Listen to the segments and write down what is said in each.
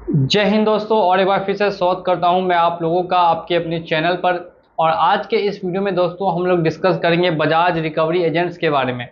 जय हिंद दोस्तों, और एक बार फिर से स्वागत करता हूं मैं आप लोगों का आपके अपने चैनल पर। और आज के इस वीडियो में दोस्तों हम लोग डिस्कस करेंगे बजाज रिकवरी एजेंट्स के बारे में।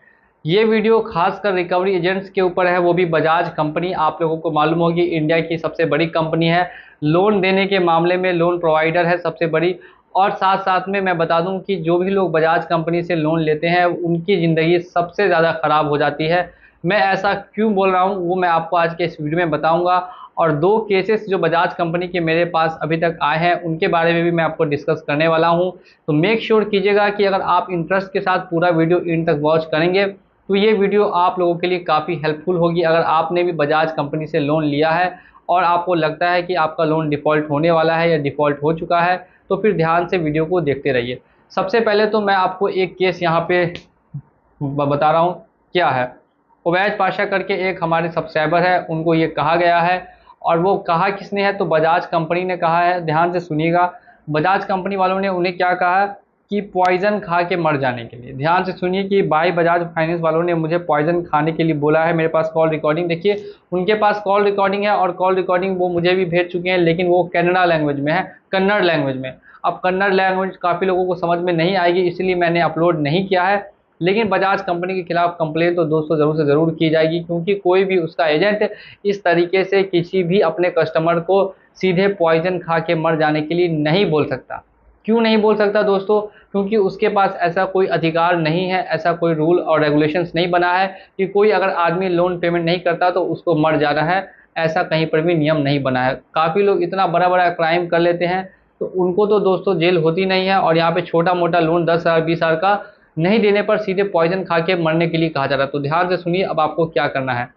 ये वीडियो खासकर रिकवरी एजेंट्स के ऊपर है, वो भी बजाज कंपनी। आप लोगों को मालूम होगी इंडिया की सबसे बड़ी कंपनी है, लोन देने के मामले में लोन प्रोवाइडर है सबसे बड़ी। और साथ साथ में मैं बता दूं कि जो भी लोग बजाज कंपनी से लोन लेते हैं उनकी ज़िंदगी सबसे ज़्यादा ख़राब हो जाती है। मैं ऐसा क्यों बोल रहा हूं वो मैं आपको आज के इस वीडियो में बताऊंगा। और दो केसेस जो बजाज कंपनी के मेरे पास अभी तक आए हैं उनके बारे में भी मैं आपको डिस्कस करने वाला हूं। तो मेक श्योर कीजिएगा कि अगर आप इंटरेस्ट के साथ पूरा वीडियो एंड तक वॉच करेंगे तो ये वीडियो आप लोगों के लिए काफ़ी हेल्पफुल होगी। अगर आपने भी बजाज कंपनी से लोन लिया है और आपको लगता है कि आपका लोन डिफ़ॉल्ट होने वाला है या डिफ़ॉल्ट हो चुका है तो फिर ध्यान से वीडियो को देखते रहिए। सबसे पहले तो मैं आपको एक केस यहाँ पे बता रहा हूँ क्या है। उवैद पाशा करके एक हमारे सब्सक्राइबर है, उनको ये कहा गया है। और वो कहा किसने है तो बजाज कंपनी ने कहा है। ध्यान से सुनिएगा, बजाज कंपनी वालों ने उन्हें क्या कहा कि पॉइजन खा के मर जाने के लिए। ध्यान से सुनिए कि भाई बजाज फाइनेंस वालों ने मुझे पॉइजन खाने के लिए बोला है। मेरे पास कॉल रिकॉर्डिंग देखिए, उनके पास कॉल रिकॉर्डिंग है और कॉल रिकॉर्डिंग वो मुझे भी भेज चुके हैं, लेकिन वो कन्नड़ा लैंग्वेज में है, कन्नड़ लैंग्वेज में। अब कन्नड़ लैंग्वेज काफ़ी लोगों को समझ में नहीं आएगी, इसलिए मैंने अपलोड नहीं किया है। लेकिन बजाज कंपनी के खिलाफ कंप्लेन तो दोस्तों ज़रूर से ज़रूर की जाएगी, क्योंकि कोई भी उसका एजेंट इस तरीके से किसी भी अपने कस्टमर को सीधे पॉइजन खा के मर जाने के लिए नहीं बोल सकता। क्यों नहीं बोल सकता दोस्तों? क्योंकि उसके पास ऐसा कोई अधिकार नहीं है, ऐसा कोई रूल और रेगुलेशंस नहीं बना है कि कोई अगर आदमी लोन पेमेंट नहीं करता तो उसको मर जाना है। ऐसा कहीं पर भी नियम नहीं बना है। काफ़ी लोग इतना बड़ा बड़ा क्राइम कर लेते हैं तो उनको तो दोस्तों जेल होती नहीं है, और यहाँ पे छोटा मोटा लोन 10,000 20,000 का नहीं देने पर सीधे पॉइजन खा के मरने के लिए कहा जा रहा है। तो ध्यान से सुनिए अब आपको क्या करना है।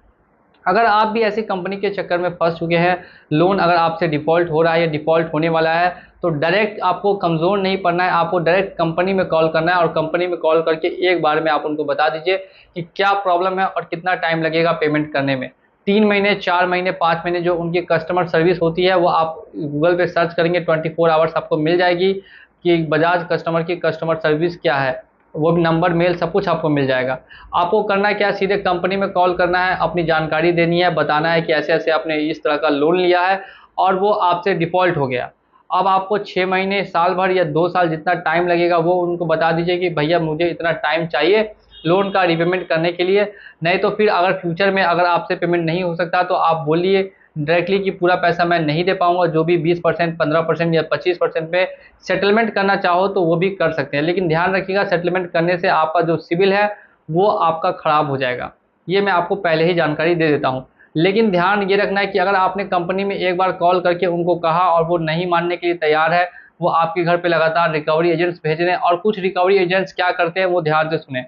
अगर आप भी ऐसी कंपनी के चक्कर में फंस चुके हैं, लोन अगर आपसे डिफ़ॉल्ट हो रहा है या डिफ़ॉल्ट होने वाला है, तो डायरेक्ट आपको कमज़ोर नहीं पड़ना है। आपको डायरेक्ट कंपनी में कॉल करना है और कंपनी में कॉल करके एक बार में आप उनको बता दीजिए कि क्या प्रॉब्लम है और कितना टाइम लगेगा पेमेंट करने में। 3 महीने, 4 महीने, 5 महीने जो उनकी कस्टमर सर्विस होती है वो आप गूगल पे सर्च करेंगे, 24 आवर्स आपको मिल जाएगी कि बजाज कस्टमर की कस्टमर सर्विस क्या है। वो भी नंबर, मेल, सब कुछ आपको मिल जाएगा। आपको करना क्या है, सीधे कंपनी में कॉल करना है, अपनी जानकारी देनी है, बताना है कि ऐसे ऐसे आपने इस तरह का लोन लिया है और वो आपसे डिफ़ॉल्ट हो गया। अब आपको 6 महीने, साल भर या 2 साल जितना टाइम लगेगा वो उनको बता दीजिए कि भैया मुझे इतना टाइम चाहिए लोन का रीपेमेंट करने के लिए। नहीं तो फिर अगर फ्यूचर में अगर आपसे पेमेंट नहीं हो सकता तो आप बोलिए डायरेक्टली कि पूरा पैसा मैं नहीं दे पाऊँगा, जो भी 20%, 15% या 25% में सेटलमेंट करना चाहो तो वो भी कर सकते हैं। लेकिन ध्यान रखिएगा, सेटलमेंट करने से आपका जो सिविल है वो आपका ख़राब हो जाएगा। ये मैं आपको पहले ही जानकारी दे देता हूँ। लेकिन ध्यान ये रखना है कि अगर आपने कंपनी में एक बार कॉल करके उनको कहा और वो नहीं मानने के लिए तैयार है, वो आपके घर पे लगातार रिकवरी एजेंट्स भेज रहे हैं। और कुछ रिकवरी एजेंट्स क्या करते हैं वो ध्यान से सुने।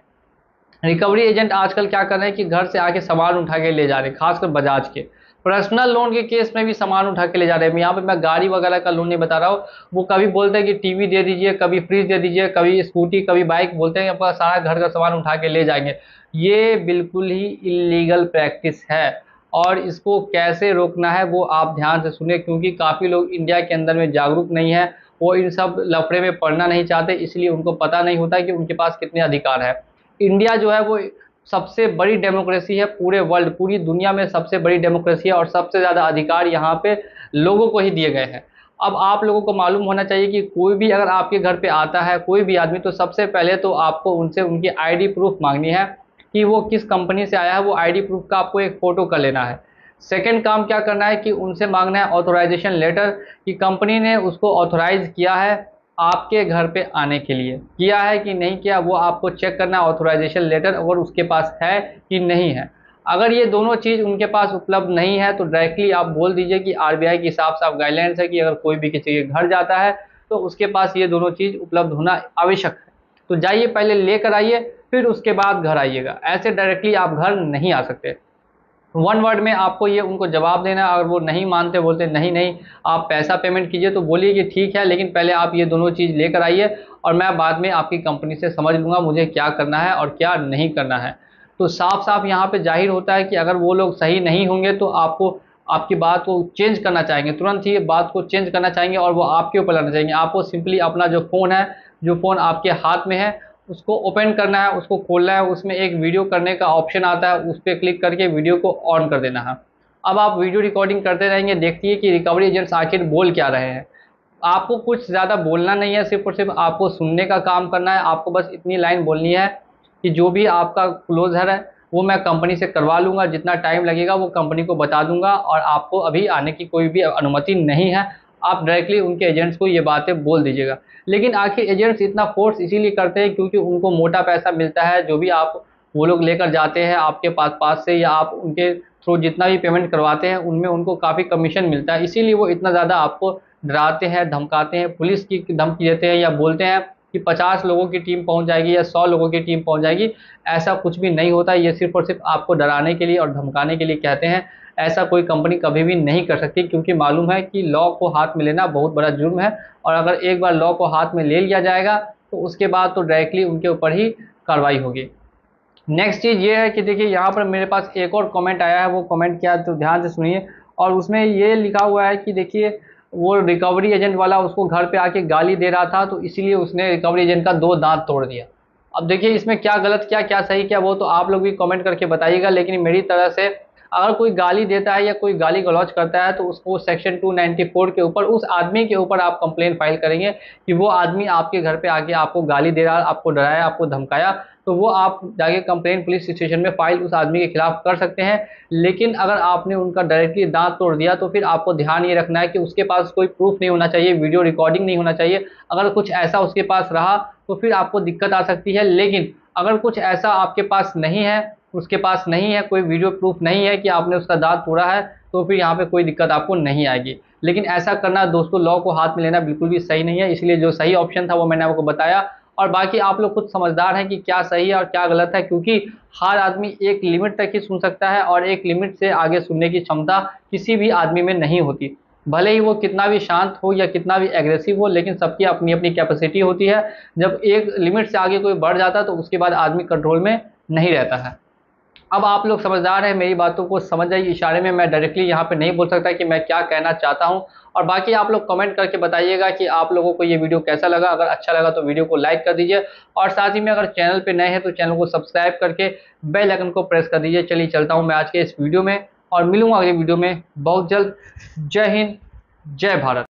रिकवरी एजेंट आजकल क्या कर रहे हैं कि घर से आके सामान उठा के ले जा रहे हैं, खासकर बजाज के पर्सनल लोन के केस में भी सामान उठा के ले जा रहे हैं। यहाँ पे मैं गाड़ी वगैरह का लोन नहीं बता रहा हूँ। वो कभी बोलते हैं कि टीवी दे दीजिए, कभी फ्रिज दे दीजिए, कभी स्कूटी, कभी बाइक, बोलते हैं कि आपका सारा घर का सामान उठा के ले जाएंगे। ये बिल्कुल ही इलीगल प्रैक्टिस है और इसको कैसे रोकना है वो आप ध्यान से सुनिए, क्योंकि काफ़ी लोग इंडिया के अंदर में जागरूक नहीं है। वो इन सब लफड़े में पड़ना नहीं चाहते, इसलिए उनको पता नहीं होता कि उनके पास कितने अधिकार है। इंडिया जो है वो सबसे बड़ी डेमोक्रेसी है पूरे वर्ल्ड, पूरी दुनिया में सबसे बड़ी डेमोक्रेसी है और सबसे ज़्यादा अधिकार यहाँ पे लोगों को ही दिए गए हैं। अब आप लोगों को मालूम होना चाहिए कि कोई भी अगर आपके घर पे आता है कोई भी आदमी, तो सबसे पहले तो आपको उनसे उनकी आईडी प्रूफ मांगनी है कि वो किस कंपनी से आया है। वो आईडी प्रूफ का आपको एक फ़ोटो कर लेना है। सेकंड काम क्या करना है कि उनसे मांगना है ऑथराइजेशन लेटर, कि कंपनी ने उसको ऑथराइज़ किया है आपके घर पे आने के लिए। किया है कि नहीं किया वो आपको चेक करना है, ऑथराइजेशन लेटर अगर उसके पास है कि नहीं है। अगर ये दोनों चीज़ उनके पास उपलब्ध नहीं है तो डायरेक्टली आप बोल दीजिए कि आरबीआई की साफ-साफ गाइडलाइंस है कि अगर कोई भी किसी के घर जाता है तो उसके पास ये दोनों चीज़ उपलब्ध होना आवश्यक है। तो जाइए पहले लेकर आइए, फिर उसके बाद घर आइएगा। ऐसे डायरेक्टली आप घर नहीं आ सकते। वन वर्ड में आपको ये उनको जवाब देना है। अगर वो नहीं मानते, बोलते नहीं नहीं आप पैसा पेमेंट कीजिए, तो बोलिए कि ठीक है लेकिन पहले आप ये दोनों चीज़ लेकर आइए और मैं बाद में आपकी कंपनी से समझ लूँगा मुझे क्या करना है और क्या नहीं करना है। तो साफ साफ यहाँ पे जाहिर होता है कि अगर वो लोग सही नहीं होंगे तो आपको आपकी बात को चेंज करना चाहेंगे, तुरंत ही बात को चेंज करना चाहेंगे और वो आपके ऊपर लाना चाहेंगे। आपको सिंपली अपना जो फ़ोन है, जो फ़ोन आपके हाथ में है, उसको ओपन करना है, उसको खोलना है। उसमें एक वीडियो करने का ऑप्शन आता है, उस पर क्लिक करके वीडियो को ऑन कर देना है। अब आप वीडियो रिकॉर्डिंग करते रहेंगे, देखिए कि रिकवरी एजेंट्स आखिर बोल क्या रहे हैं। आपको कुछ ज़्यादा बोलना नहीं है, सिर्फ और सिर्फ आपको सुनने का काम करना है। आपको बस इतनी लाइन बोलनी है कि जो भी आपका क्लोजर है वो मैं कंपनी से करवा लूँगा, जितना टाइम लगेगा वो कंपनी को बता दूंगा, और आपको अभी आने की कोई भी अनुमति नहीं है। आप डायरेक्टली उनके एजेंट्स को ये बातें बोल दीजिएगा। लेकिन आखिर एजेंट्स इतना फोर्स इसीलिए करते हैं क्योंकि उनको मोटा पैसा मिलता है। जो भी आप वो लोग लेकर जाते हैं आपके पास से, या आप उनके थ्रू जितना भी पेमेंट करवाते हैं उनमें उनको काफ़ी कमीशन मिलता है। इसीलिए वो इतना ज़्यादा आपको डराते हैं, धमकाते हैं, पुलिस की धमकी देते हैं, या बोलते हैं कि 50 लोगों की टीम पहुंच जाएगी या 100 लोगों की टीम पहुंच जाएगी। ऐसा कुछ भी नहीं होता। ये सिर्फ और सिर्फ आपको डराने के लिए और धमकाने के लिए कहते हैं। ऐसा कोई कंपनी कभी भी नहीं कर सकती, क्योंकि मालूम है कि लॉ को हाथ में लेना बहुत बड़ा जुर्म है, और अगर एक बार लॉ को हाथ में ले लिया जाएगा तो उसके बाद तो डायरेक्टली उनके ऊपर ही कार्रवाई होगी। नेक्स्ट चीज़ ये है कि देखिए यहाँ पर मेरे पास एक और कमेंट आया है। वो कमेंट क्या है तो ध्यान से सुनिए। और उसमें ये लिखा हुआ है कि देखिए वो रिकवरी एजेंट वाला उसको घर पे आके गाली दे रहा था, तो इसीलिए उसने रिकवरी एजेंट का 2 दांत तोड़ दिया। अब देखिए इसमें क्या गलत किया, क्या सही किया, वो तो आप लोग भी कमेंट करके बताइएगा। लेकिन मेरी तरह से अगर कोई गाली देता है या कोई गाली गलौज करता है तो उसको सेक्शन 294 के ऊपर उस आदमी के ऊपर आप कंप्लेन फाइल करेंगे कि वो आदमी आपके घर पे आके आपको गाली दे रहा, आपको डराया, आपको धमकाया। तो वो आप जाके कंप्लेन पुलिस स्टेशन में फाइल उस आदमी के खिलाफ कर सकते हैं। लेकिन अगर आपने उनका डायरेक्टली दांत तोड़ दिया तो फिर आपको ध्यान ये रखना है कि उसके पास कोई प्रूफ नहीं होना चाहिए, वीडियो रिकॉर्डिंग नहीं होना चाहिए। अगर कुछ ऐसा उसके पास रहा तो फिर आपको दिक्कत आ सकती है। लेकिन अगर कुछ ऐसा आपके पास नहीं है, उसके पास नहीं है, कोई वीडियो प्रूफ नहीं है कि आपने उसका दांत तोड़ा है, तो फिर यहाँ पे कोई दिक्कत आपको नहीं आएगी। लेकिन ऐसा करना दोस्तों, लॉ को हाथ में लेना बिल्कुल भी सही नहीं है। इसलिए जो सही ऑप्शन था वो मैंने आपको बताया, और बाकी आप लोग खुद समझदार हैं कि क्या सही है और क्या गलत है, क्योंकि हर आदमी एक लिमिट तक ही सुन सकता है और एक लिमिट से आगे सुनने की क्षमता किसी भी आदमी में नहीं होती। भले ही वो कितना भी शांत हो या कितना भी एग्रेसिव हो, लेकिन सबकी अपनी अपनी कैपेसिटी होती है। जब एक लिमिट से आगे कोई बढ़ जाता है तो उसके बाद आदमी कंट्रोल में नहीं रहता है। अब आप लोग समझदार हैं, मेरी बातों को समझ जाइए। इशारे में मैं डायरेक्टली यहाँ पे नहीं बोल सकता कि मैं क्या कहना चाहता हूँ। और बाकी आप लोग कमेंट करके बताइएगा कि आप लोगों को ये वीडियो कैसा लगा। अगर अच्छा लगा तो वीडियो को लाइक कर दीजिए, और साथ ही में अगर चैनल पे नए हैं तो चैनल को सब्सक्राइब करके बेल आइकन को प्रेस कर दीजिए। चलिए चलता हूँ मैं आज के इस वीडियो में, और मिलूंगा अगले वीडियो में बहुत जल्द। जय हिंद, जय भारत।